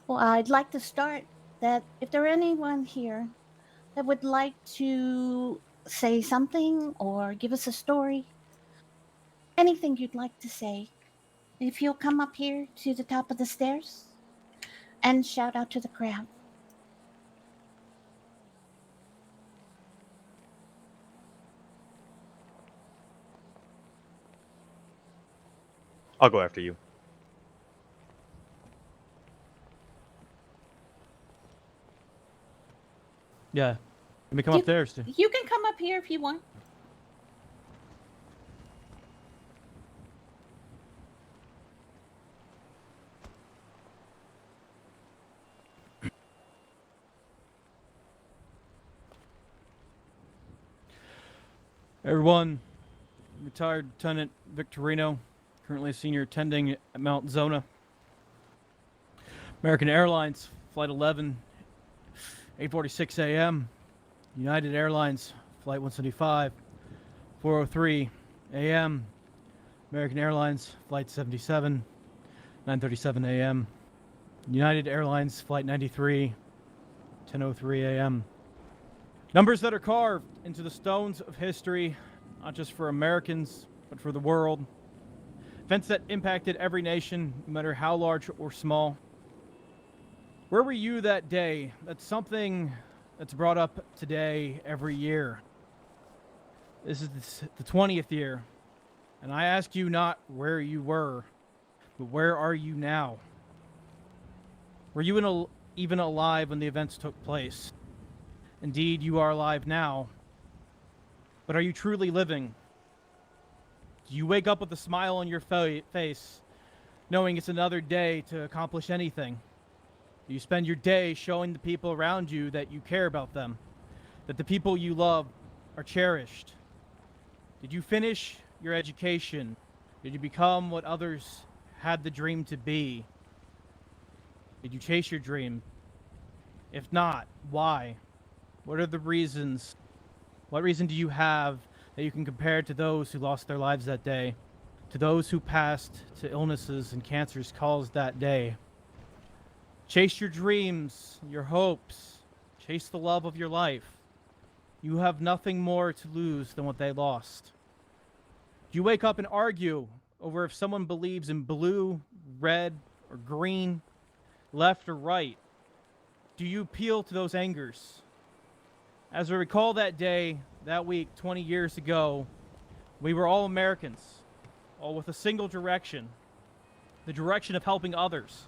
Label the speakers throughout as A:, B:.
A: Well, I'd like to start that if there anyone here that would like to say something or give us a story, anything you'd like to say, if you'll come up here to the top of the stairs and shout out to the crowd.
B: I'll go after you.
C: Yeah. Let me come
A: You,
C: upstairs too.
A: you can come up here if you want.
C: Everyone, retired Lieutenant Victorino, currently a senior attending at Mount Zona. American Airlines, Flight 11, 8:46 a.m. United Airlines, Flight 175, 4:03 a.m. American Airlines, Flight 77, 9:37 a.m. United Airlines, Flight 93, 10:03 a.m. Numbers that are carved into the stones of history, not just for Americans, but for the world. Events that impacted every nation, no matter how large or small. Where were you that day? That's something that's brought up today every year. This is the 20th year, and I ask you not where you were, but where are you now? Were you even alive when the events took place? Indeed, you are alive now, but are you truly living? Do you wake up with a smile on your face, knowing it's another day to accomplish anything? Do you spend your day showing the people around you that you care about them, that the people you love are cherished? Did you finish your education? Did you become what others had the dream to be? Did you chase your dream? If not, why? What are the reasons? What reason do you have that you can compare to those who lost their lives that day? To those who passed to illnesses and cancers caused that day? Chase your dreams, your hopes. Chase the love of your life. You have nothing more to lose than what they lost. Do you wake up and argue over if someone believes in blue, red, or green, left or right? Do you appeal to those angers? As I recall that day, that week, 20 years ago, we were all Americans, all with a single direction, the direction of helping others.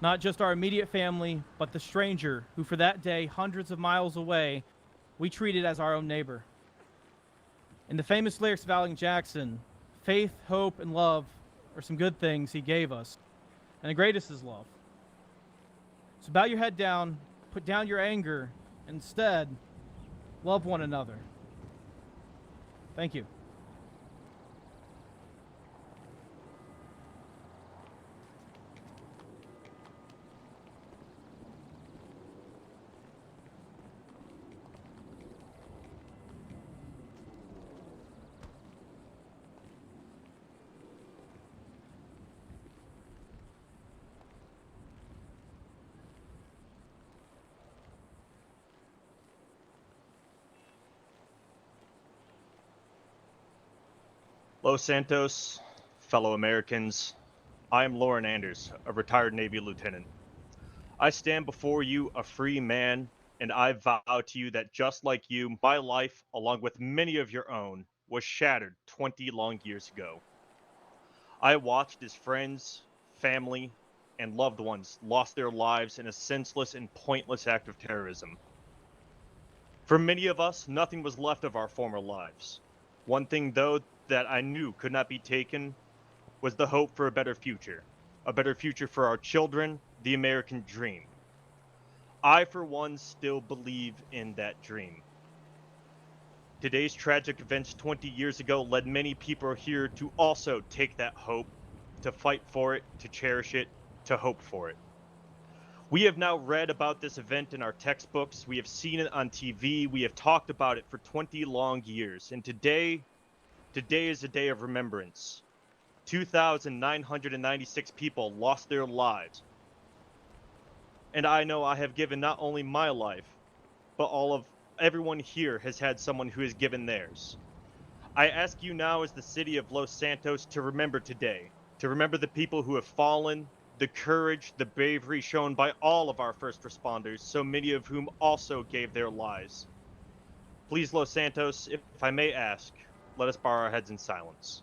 C: Not just our immediate family, but the stranger who, for that day, hundreds of miles away, we treated as our own neighbor. In the famous lyrics of Alan Jackson, faith, hope, and love are some good things he gave us, and the greatest is love. So bow your head down, put down your anger, and instead, love one another. Thank you.
B: Los Santos, fellow Americans, I am Lauren Anders, a retired Navy lieutenant. I stand before you a free man, and I vow to you that just like you, my life, along with many of your own, was shattered 20 long years ago. I watched as friends, family, and loved ones lost their lives in a senseless and pointless act of terrorism. For many of us, nothing was left of our former lives. One thing, though, that I knew could not be taken was the hope for a better future for our children, the American dream. I, for one, still believe in that dream. Today's tragic events 20 years ago led many people here to also take that hope, to fight for it, to cherish it, to hope for it. We have now read about this event in our textbooks, we have seen it on TV, we have talked about it for 20 long years, and today is a day of remembrance. 2,996 people lost their lives And I know I have given not only my life, but all of everyone here has had someone who has given theirs. I ask you now, as the city of Los Santos, to remember today, to remember the people who have fallen, the courage, the bravery shown by all of our first responders, so many of whom also gave their lives. Please, Los Santos, if I may ask, let us bow our heads in silence.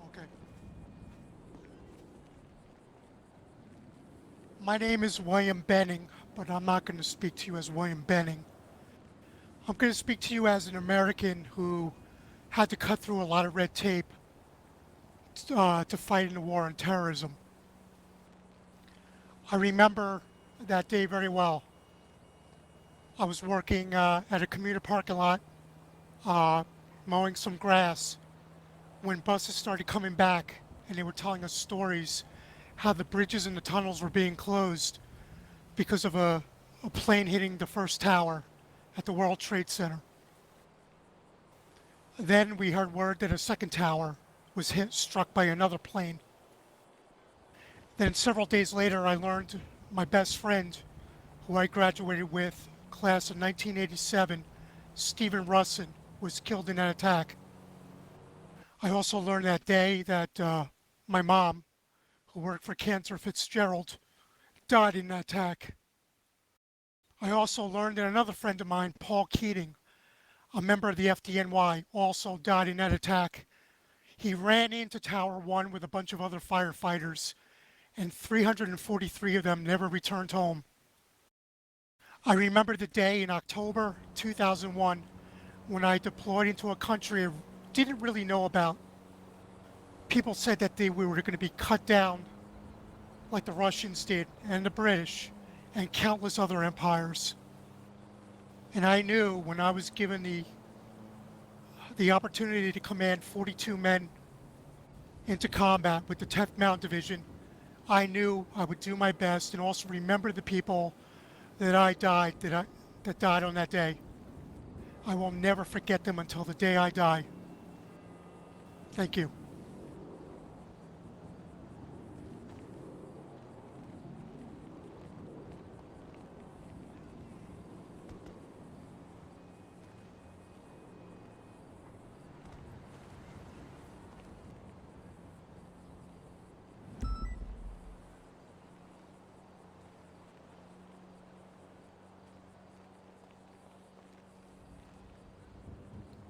D: Okay. My name is William Benning, but I'm not going to speak to you as William Benning. I'm going to speak to you as an American who had to cut through a lot of red tape to fight in the war on terrorism. I remember that day very well. I was working at a commuter parking lot, uh, mowing some grass, when buses started coming back and they were telling us stories how the bridges and the tunnels were being closed because of a plane hitting the first tower at the World Trade Center. Then we heard word that a second tower was struck by another plane. Then several days later, I learned my best friend, who I graduated with, class of 1987, Stephen Russin, was killed in that attack. I also learned that day that my mom, who worked for Cantor Fitzgerald, died in that attack. I also learned that another friend of mine, Paul Keating, a member of the FDNY, also died in that attack. He ran into Tower 1 with a bunch of other firefighters, and 343 of them never returned home. I remember the day in October 2001 when I deployed into a country I didn't really know about. People said that we were going to be cut down like the Russians did, and the British, and countless other empires. And I knew when I was given the opportunity to command 42 men into combat with the 10th Mountain Division, I knew I would do my best and also remember the people that died on that day. I will never forget them until the day I die. Thank you.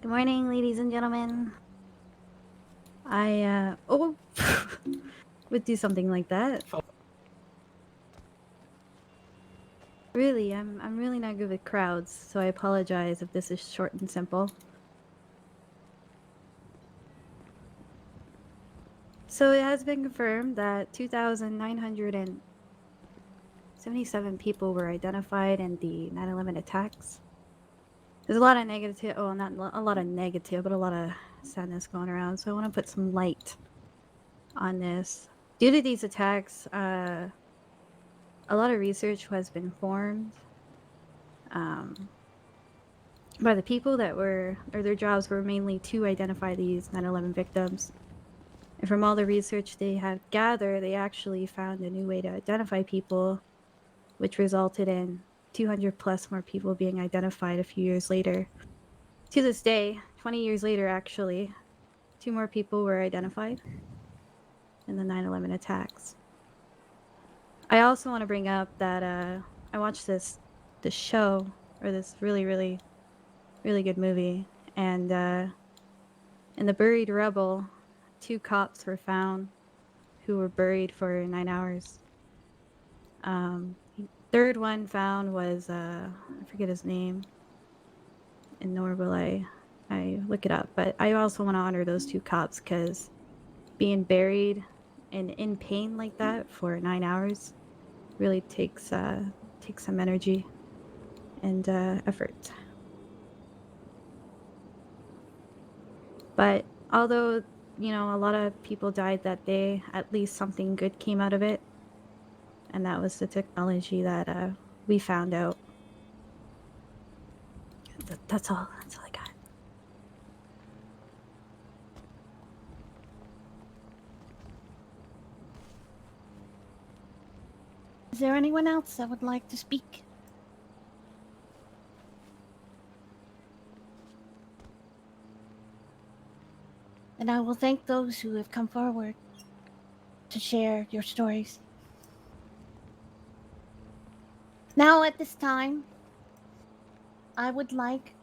E: Good morning, ladies and gentlemen. I would do something like that. Really, I'm really not good with crowds, so I apologize if this is short and simple. So it has been confirmed that 2,977 people were identified in the 9/11 attacks. There's a lot of negative, well, not a lot of negative, but a lot of sadness going around. So I want to put some light on this. Due to these attacks, a lot of research has been formed by the people that were, or their jobs were mainly to identify these 9/11 victims. And from all the research they have gathered, they actually found a new way to identify people, which resulted in 200 plus more people being identified a few years later. To this day, 20 years later actually, 2 more people were identified in the 9/11 attacks. I also want to bring up that I watched this show, or this really good movie, and in The Buried Rebel, 2 cops were found who were buried for 9 hours. Third one found was I forget his name, and nor will I look it up. But I also want to honor those 2 cops, because being buried and in pain like that for 9 hours really takes some energy and effort. But although, a lot of people died that day, at least something good came out of it. and that was the technology that we found out. That's all. That's all I got.
A: Is there anyone else that would like to speak? And I will thank those who have come forward to share your stories. Now, at this time, I would like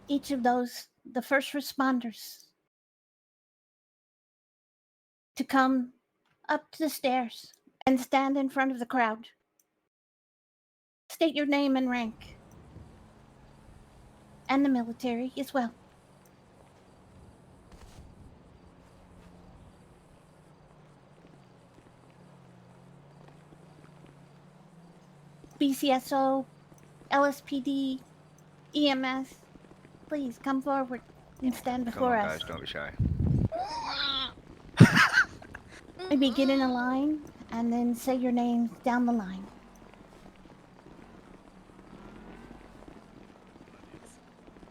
A: each of the first responders, to come up to the stairs and stand in front of the crowd. State your name and rank, and the military as well. BCSO, LSPD, EMS, please come forward and stand
F: Come
A: before
F: on,
A: us.
F: guys, don't be shy.
A: Maybe get in a line and then say your name down the line.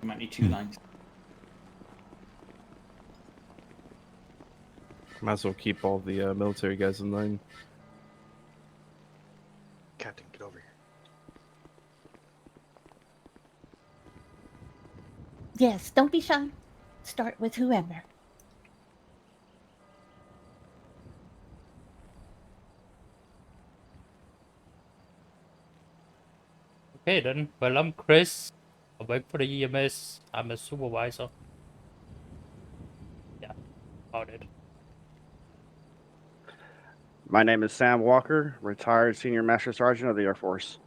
G: You might need 2 lines.
H: Might as well keep all the military guys in line.
B: Captain, get over here.
A: Yes, don't be shy. Start with whoever.
I: Okay then. Well, I'm Chris. I work for the EMS. I'm a supervisor. Yeah, about it.
J: My name is Sam Walker, retired Senior Master Sergeant of the Air Force.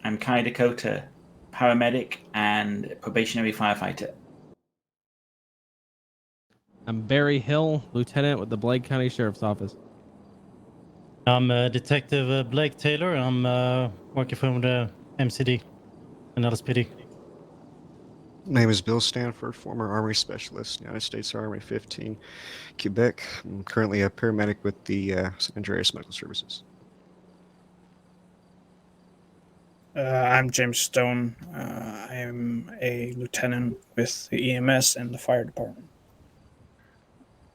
G: I'm Kai Dakota, paramedic and probationary firefighter.
K: I'm Barry Hill, Lieutenant with the Blake County Sheriff's Office.
I: I'm Detective Blake Taylor. I'm working for the MCD and LSPD.
L: My name is Bill Stanford, former Army Specialist, United States Army 15, Quebec. I'm currently a paramedic with the San Andreas Medical Services.
M: I'm James Stone. I am a lieutenant with the EMS and the fire department.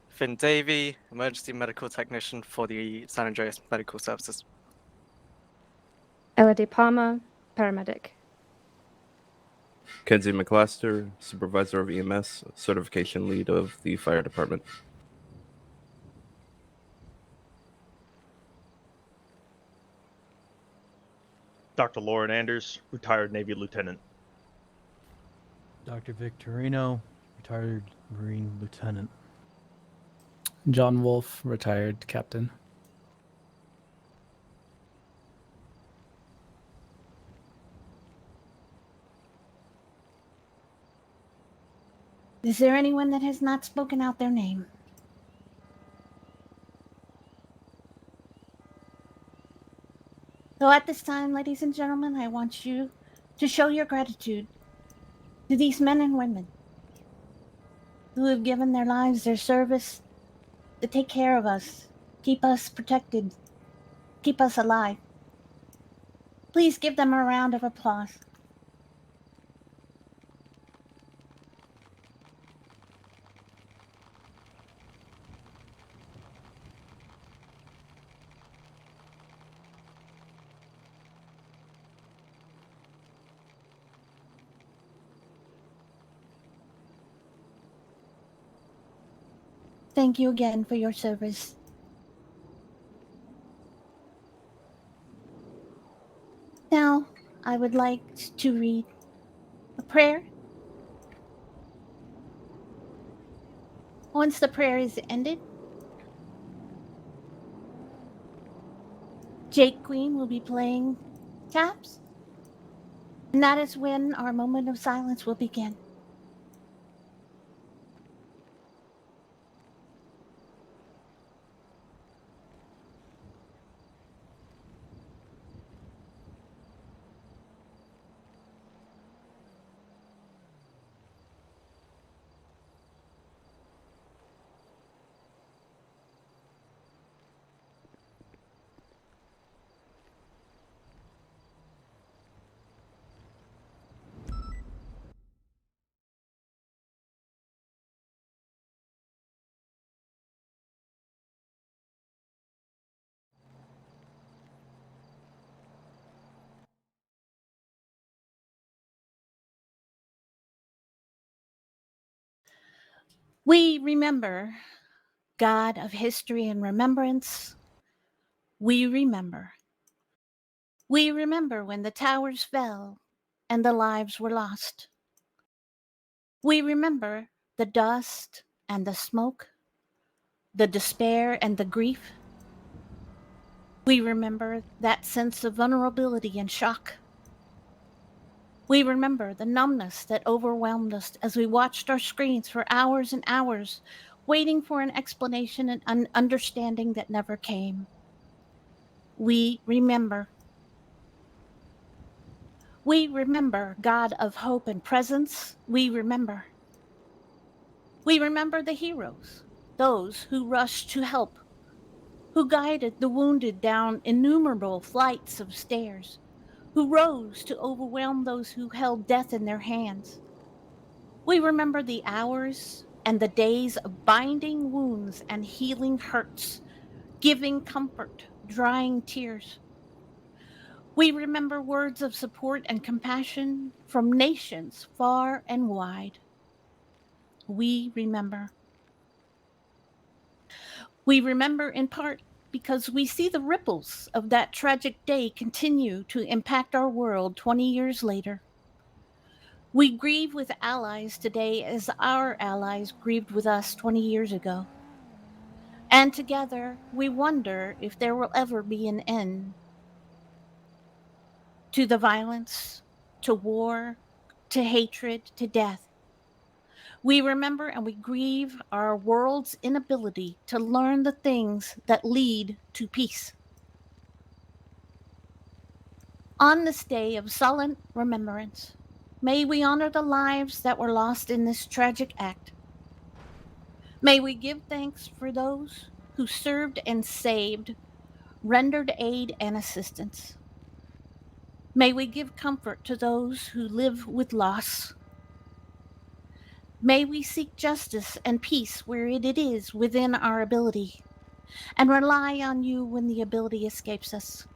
N: Finn Davey, emergency medical technician for the San Andreas Medical Services.
O: Ella De Palma, paramedic.
H: Kenzie McClaster, Supervisor of EMS, Certification Lead of the Fire Department.
B: Dr. Lauren Anders, retired Navy Lieutenant.
C: Dr. Victorino, retired Marine Lieutenant.
M: John Wolf, retired captain.
A: Is there anyone that has not spoken out their name? So at this time, ladies and gentlemen, I want you to show your gratitude to these men and women who have given their lives, their service, to take care of us, keep us protected, keep us alive. Please give them a round of applause. Thank you again for your service. Now, I would like to read a prayer. Once the prayer is ended, Jake Queen will be playing taps, and that is when our moment of silence will begin. We remember, God of history and remembrance. We remember. We remember when the towers fell and the lives were lost. We remember the dust and the smoke, the despair and the grief. We remember that sense of vulnerability and shock. We remember the numbness that overwhelmed us as we watched our screens for hours and hours, waiting for an explanation and an understanding that never came. We remember. We remember, God of hope and presence. We remember. We remember the heroes, those who rushed to help, who guided the wounded down innumerable flights of stairs, who rose to overwhelm those who held death in their hands. We remember the hours and the days of binding wounds and healing hurts, giving comfort, drying tears. We remember words of support and compassion from nations far and wide. We remember. We remember in part because we see the ripples of that tragic day continue to impact our world 20 years later. We grieve with allies today as our allies grieved with us 20 years ago. And together, we wonder if there will ever be an end to the violence, to war, to hatred, to death. We remember and we grieve our world's inability to learn the things that lead to peace. On this day of solemn remembrance, may we honor the lives that were lost in this tragic act. May we give thanks for those who served and saved, rendered aid and assistance. May we give comfort to those who live with loss. May we seek justice and peace where it is within our ability, and rely on you when the ability escapes us.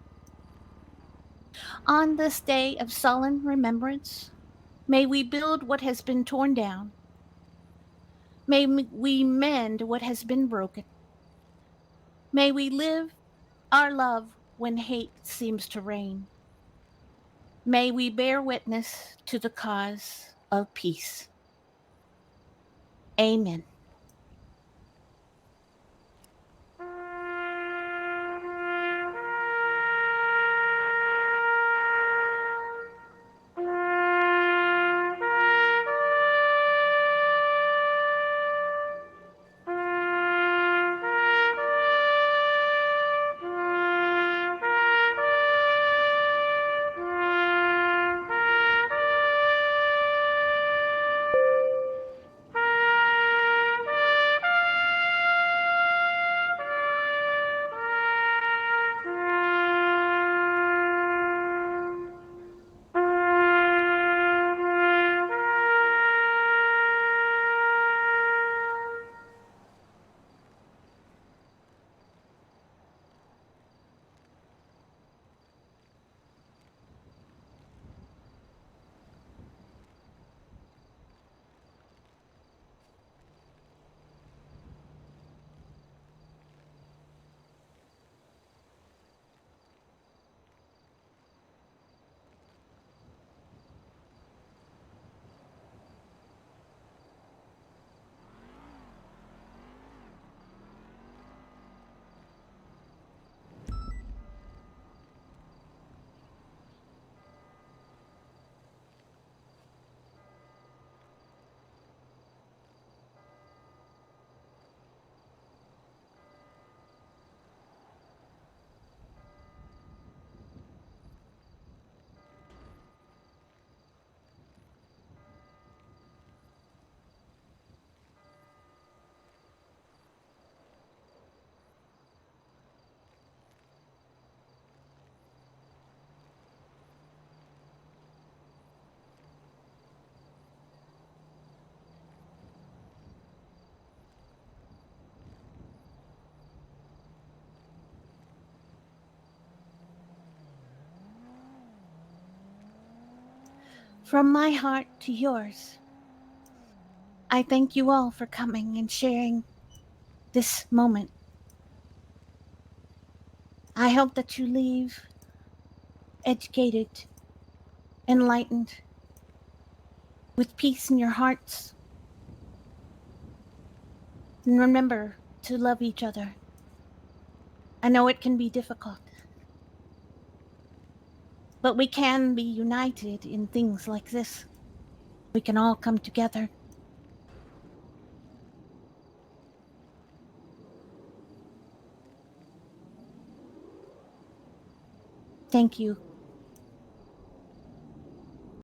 A: On this day of solemn remembrance, may we build what has been torn down. May we mend what has been broken. May we live our love when hate seems to reign. May we bear witness to the cause of peace. Amen. From my heart to yours, I thank you all for coming and sharing this moment. I hope that you leave educated, enlightened, with peace in your hearts. And remember to love each other. I know it can be difficult, but we can be united in things like this. We can all come together. Thank you.